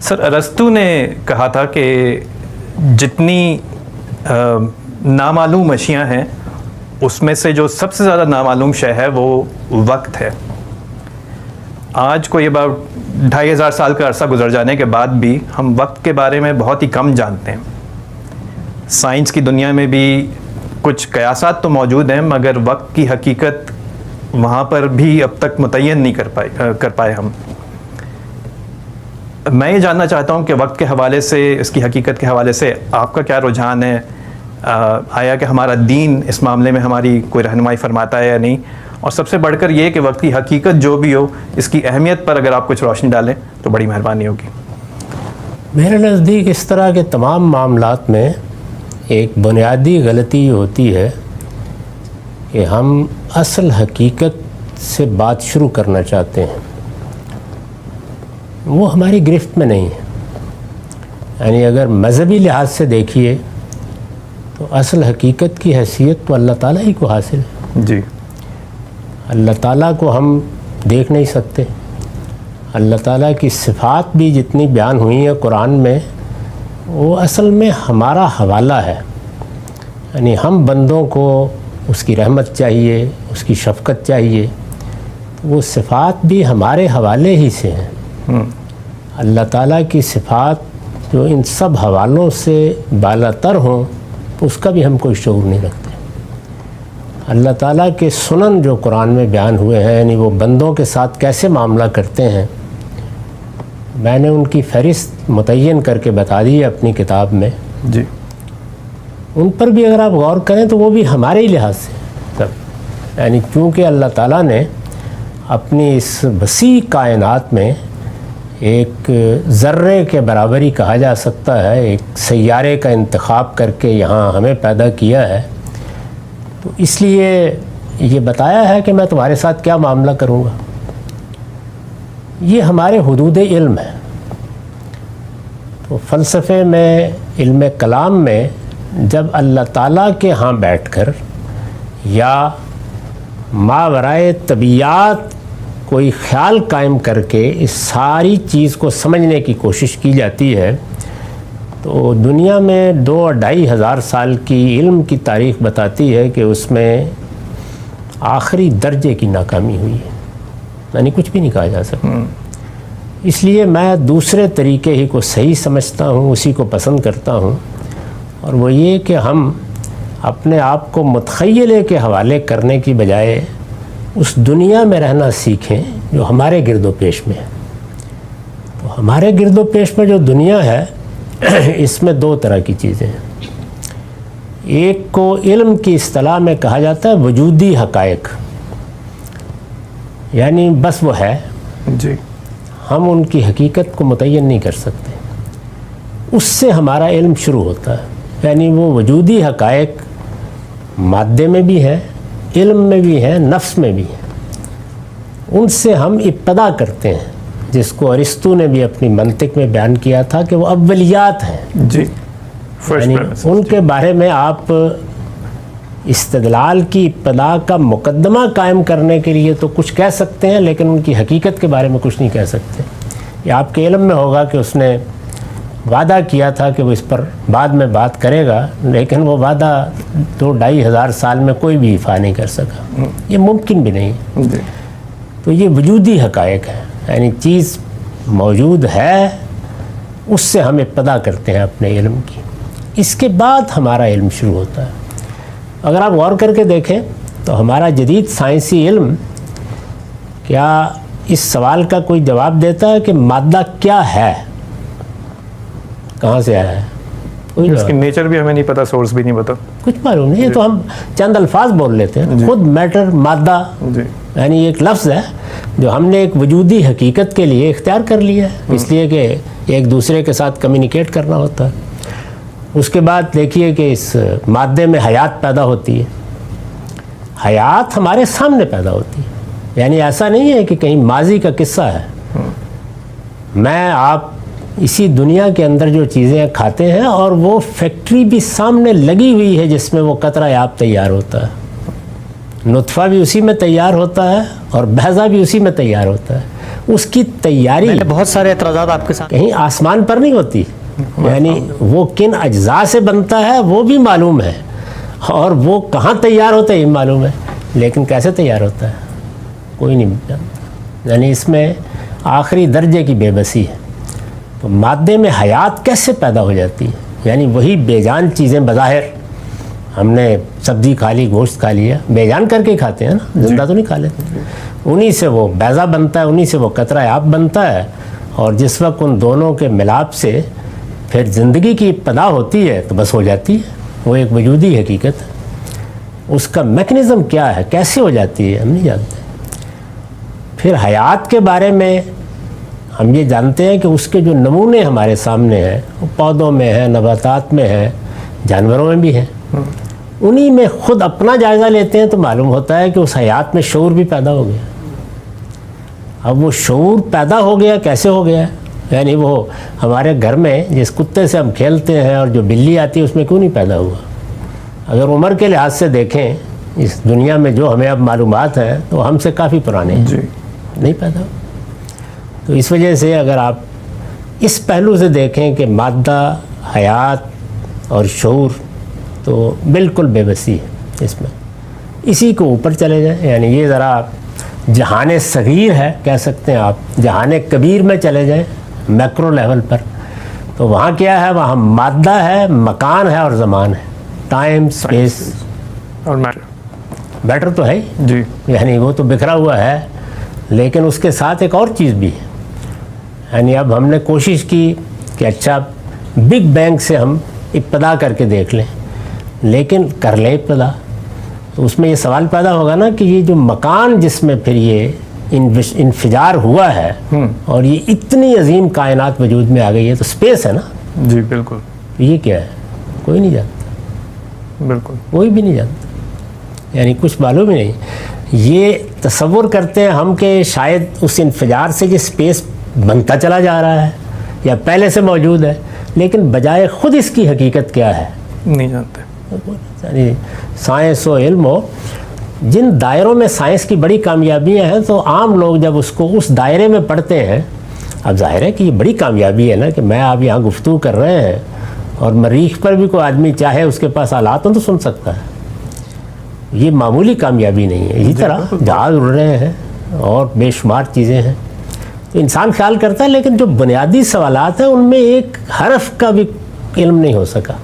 سر ارسطو نے کہا تھا کہ جتنی نامعلوم اشیاء ہیں اس میں سے جو سب سے زیادہ نامعلوم شے ہے وہ وقت ہے. آج کوئی اباؤٹ 2500 سال کا عرصہ گزر جانے کے بعد بھی ہم وقت کے بارے میں بہت ہی کم جانتے ہیں. سائنس کی دنیا میں بھی کچھ قیاسات تو موجود ہیں مگر وقت کی حقیقت وہاں پر بھی اب تک متعین نہیں کر پائے ہم. میں یہ جاننا چاہتا ہوں کہ وقت کے حوالے سے، اس کی حقیقت کے حوالے سے آپ کا کیا رجحان ہے؟ آیا کہ ہمارا دین اس معاملے میں ہماری کوئی رہنمائی فرماتا ہے یا نہیں؟ اور سب سے بڑھ کر یہ کہ وقت کی حقیقت جو بھی ہو اس کی اہمیت پر اگر آپ کچھ روشنی ڈالیں تو بڑی مہربانی ہوگی. میرے نزدیک اس طرح کے تمام معاملات میں ایک بنیادی غلطی یہ ہوتی ہے کہ ہم اصل حقیقت سے بات شروع کرنا چاہتے ہیں، وہ ہماری گرفت میں نہیں ہے. یعنی اگر مذہبی لحاظ سے دیکھیے تو اصل حقیقت کی حیثیت تو اللہ تعالیٰ ہی کو حاصل ہے. جی. اللہ تعالیٰ کو ہم دیکھ نہیں سکتے. اللہ تعالیٰ کی صفات بھی جتنی بیان ہوئی ہیں قرآن میں وہ اصل میں ہمارا حوالہ ہے. یعنی ہم بندوں کو اس کی رحمت چاہیے، اس کی شفقت چاہیے، وہ صفات بھی ہمارے حوالے ہی سے ہیں. اللہ تعالیٰ کی صفات جو ان سب حوالوں سے بالا تر ہوں اس کا بھی ہم کوئی شعور نہیں رکھتے. اللہ تعالیٰ کے سنن جو قرآن میں بیان ہوئے ہیں، یعنی وہ بندوں کے ساتھ کیسے معاملہ کرتے ہیں، میں نے ان کی فہرست متعین کر کے بتا دی ہے اپنی کتاب میں. جی. ان پر بھی اگر آپ غور کریں تو وہ بھی ہمارے ہی لحاظ سے سب، یعنی چونکہ اللہ تعالیٰ نے اپنی اس وسیع کائنات میں ایک ذرے کے برابر ہی کہا جا سکتا ہے ایک سیارے کا انتخاب کر کے یہاں ہمیں پیدا کیا ہے، تو اس لیے یہ بتایا ہے کہ میں تمہارے ساتھ کیا معاملہ کروں گا. یہ ہمارے حدود علم ہے. تو فلسفے میں، علم کلام میں جب اللہ تعالیٰ کے ہاں بیٹھ کر یا ماورائے طبیعات کوئی خیال قائم کر کے اس ساری چیز کو سمجھنے کی کوشش کی جاتی ہے تو دنیا میں 2-2.5 ہزار سال کی علم کی تاریخ بتاتی ہے کہ اس میں آخری درجے کی ناکامی ہوئی ہے. یعنی کچھ بھی نہیں کہا جا سکتا. اس لیے میں دوسرے طریقے ہی کو صحیح سمجھتا ہوں، اسی کو پسند کرتا ہوں، اور وہ یہ کہ ہم اپنے آپ کو متخیلے کے حوالے کرنے کی بجائے اس دنیا میں رہنا سیکھیں جو ہمارے گرد و پیش میں ہے. تو ہمارے گرد و پیش میں جو دنیا ہے اس میں 2 طرح کی چیزیں ہیں. ایک کو علم کی اصطلاح میں کہا جاتا ہے وجودی حقائق، یعنی بس وہ ہے. جی. ہم ان کی حقیقت کو متعین نہیں کر سکتے. اس سے ہمارا علم شروع ہوتا ہے. یعنی وہ وجودی حقائق مادے میں بھی ہے، علم میں بھی ہے، نفس میں بھی ہے. ان سے ہم ابتدا کرتے ہیں، جس کو ارسطو نے بھی اپنی منطق میں بیان کیا تھا کہ وہ اولیات ہیں. جی. یعنی ان کے بارے میں آپ استدلال کی ابتدا کا مقدمہ قائم کرنے کے لیے تو کچھ کہہ سکتے ہیں لیکن ان کی حقیقت کے بارے میں کچھ نہیں کہہ سکتے. یہ آپ کے علم میں ہوگا کہ اس نے وعدہ کیا تھا کہ وہ اس پر بعد میں بات کرے گا، لیکن وہ وعدہ 2-2.5 ہزار سال میں کوئی بھی ایفا نہیں کر سکا. یہ ممکن بھی نہیں. تو یہ وجودی حقائق ہے، یعنی چیز موجود ہے، اس سے ہم ابتدا کرتے ہیں اپنے علم کی. اس کے بعد ہمارا علم شروع ہوتا ہے. اگر آپ غور کر کے دیکھیں تو ہمارا جدید سائنسی علم کیا اس سوال کا کوئی جواب دیتا ہے کہ مادہ کیا ہے، کہاں سے آیا ہے؟ اس کی نیچر بھی ہمیں نہیں پتا، سورس بھی نہیں پتا، کچھ معلوم نہیں. یہ تو ہم چند الفاظ بول لیتے ہیں. خود میٹر، مادہ، یعنی ایک لفظ ہے جو ہم نے ایک وجودی حقیقت کے لیے اختیار کر لیا ہے، اس لیے کہ ایک دوسرے کے ساتھ کمیونیکیٹ کرنا ہوتا ہے. اس کے بعد دیکھیے کہ اس مادے میں حیات پیدا ہوتی ہے. حیات ہمارے سامنے پیدا ہوتی ہے. یعنی ایسا نہیں ہے کہ کہیں ماضی کا قصہ ہے. میں آپ اسی دنیا کے اندر جو چیزیں کھاتے ہیں اور وہ فیکٹری بھی سامنے لگی ہوئی ہے جس میں وہ قطرہ آب تیار ہوتا ہے. نطفہ بھی اسی میں تیار ہوتا ہے اور بھیزا بھی اسی میں تیار ہوتا ہے. اس کی تیاری میں نے بہت سارے اعتراضات آپ کے ساتھ. کہیں آسمان پر نہیں ہوتی. یعنی وہ کن اجزاء سے بنتا ہے وہ بھی معلوم ہے, اور وہ کہاں تیار ہوتا ہے یہ معلوم ہے, لیکن کیسے تیار ہوتا ہے کوئی نہیں جانتا. یعنی اس میں آخری درجے کی بے بسی ہے. تو مادے میں حیات کیسے پیدا ہو جاتی ہے؟ یعنی وہی بے جان چیزیں بظاہر ہم نے سبزی کھا لی, گوشت کھا لیا, بے جان کر کے ہی کھاتے ہیں نا, زندہ تو نہیں کھا لیتے. انہی سے وہ بیضہ بنتا ہے, انہی سے وہ قطرہ آب بنتا ہے, اور جس وقت ان دونوں کے ملاپ سے پھر زندگی کی ابتدا ہوتی ہے تو بس ہو جاتی ہے. وہ ایک وجودی حقیقت ہے. اس کا میکنزم کیا ہے, کیسے ہو جاتی ہے, ہم نہیں جانتے. پھر حیات کے بارے میں ہم یہ جانتے ہیں کہ اس کے جو نمونے ہمارے سامنے ہیں وہ پودوں میں ہیں, نباتات میں ہیں, جانوروں میں بھی ہیں. انہی میں خود اپنا جائزہ لیتے ہیں تو معلوم ہوتا ہے کہ اس حیات میں شعور بھی پیدا ہو گیا. اب وہ شعور پیدا ہو گیا کیسے ہو گیا؟ یعنی وہ ہمارے گھر میں جس کتے سے ہم کھیلتے ہیں اور جو بلی آتی ہے اس میں کیوں نہیں پیدا ہوا؟ اگر عمر کے لحاظ سے دیکھیں اس دنیا میں جو ہمیں اب معلومات ہیں تو ہم سے کافی پرانے ہیں, نہیں پیدا ہوا. تو اس وجہ سے اگر آپ اس پہلو سے دیکھیں کہ مادہ, حیات اور شعور, تو بالکل بے بسی ہے اس میں. اسی کو اوپر چلے جائیں, یعنی یہ ذرا جہان صغیر ہے کہہ سکتے ہیں آپ, جہان کبیر میں چلے جائیں میکرو لیول پر, تو وہاں کیا ہے؟ وہاں مادہ ہے, مکان ہے اور زمان ہے, ٹائم, اسپیس اور میٹر تو ہے ہی. جی, یعنی وہ تو بکھرا ہوا ہے, لیکن اس کے ساتھ ایک اور چیز بھی ہے. یعنی اب ہم نے کوشش کی کہ اچھا بگ بینگ سے ہم ابتدا کر کے دیکھ لیں, لیکن کر لیں ابتدا تو اس میں یہ سوال پیدا ہوگا نا کہ یہ جو مکان جس میں پھر یہ انفجار ہوا ہے اور یہ اتنی عظیم کائنات وجود میں آ گئی ہے, تو اسپیس ہے نا. جی بالکل. یہ کیا ہے؟ کوئی نہیں جانتا, بالکل کوئی بھی نہیں جانتا. یعنی کچھ معلوم ہی نہیں. یہ تصور کرتے ہیں ہم کہ شاید اس انفجار سے یہ اسپیس بنتا چلا جا رہا ہے یا پہلے سے موجود ہے, لیکن بجائے خود اس کی حقیقت کیا ہے نہیں جانتے. یعنی سائنس و علم ہو, جن دائروں میں سائنس کی بڑی کامیابیاں ہیں تو عام لوگ جب اس کو اس دائرے میں پڑھتے ہیں, اب ظاہر ہے کہ یہ بڑی کامیابی ہے نا کہ میں آپ یہاں گفتگو کر رہے ہیں اور مریخ پر بھی کوئی آدمی چاہے اس کے پاس آلات ہوں تو سن سکتا ہے. یہ معمولی کامیابی نہیں ہے. اسی طرح جہاز اڑ رہے ہیں اور بے شمار چیزیں ہیں. تو انسان خیال کرتا ہے, لیکن جو بنیادی سوالات ہیں ان میں ایک حرف کا بھی علم نہیں ہو سکا.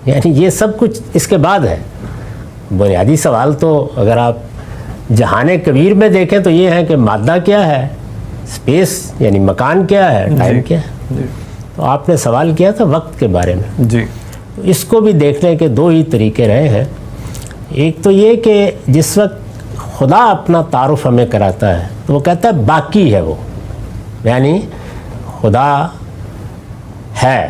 یعنی یہ سب کچھ اس کے بعد ہے. بنیادی سوال تو اگر آپ جہان کبیر میں دیکھیں تو یہ ہے کہ مادہ کیا ہے, اسپیس یعنی مکان کیا ہے, ٹائم کیا ہے. تو آپ نے سوال کیا تھا وقت کے بارے میں. جی, اس کو بھی دیکھنے کے دو ہی طریقے رہے ہیں. ایک تو یہ کہ جس وقت خدا اپنا تعارف ہمیں کراتا ہے تو وہ کہتا ہے باقی ہے, وہ یعنی خدا ہے,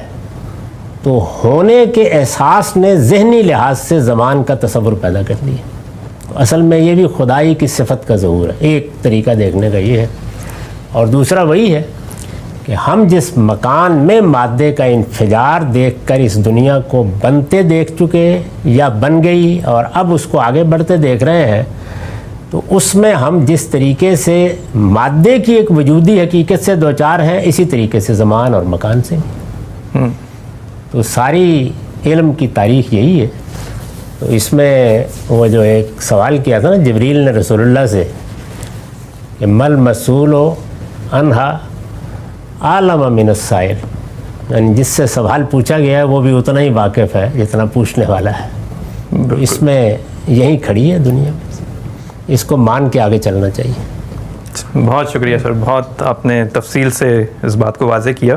تو ہونے کے احساس نے ذہنی لحاظ سے زمان کا تصور پیدا کر دیا. تو اصل میں یہ بھی خدائی کی صفت کا ظہور ہے. ایک طریقہ دیکھنے کا یہ ہے. اور دوسرا وہی ہے کہ ہم جس مکان میں مادے کا انفجار دیکھ کر اس دنیا کو بنتے دیکھ چکے یا بن گئی اور اب اس کو آگے بڑھتے دیکھ رہے ہیں, تو اس میں ہم جس طریقے سے مادے کی ایک وجودی حقیقت سے دوچار ہیں, اسی طریقے سے زمان اور مکان سے. تو ساری علم کی تاریخ یہی ہے. تو اس میں وہ جو ایک سوال کیا تھا نا جبریل نے رسول اللہ سے کہ مل مسئول و انہا عالم من السائل, یعنی جس سے سوال پوچھا گیا ہے وہ بھی اتنا ہی واقف ہے جتنا پوچھنے والا ہے. اس میں یہی کھڑی ہے دنیا میں, اس کو مان کے آگے چلنا چاہیے. بہت شکریہ سر, بہت آپ نے تفصیل سے اس بات کو واضح کیا.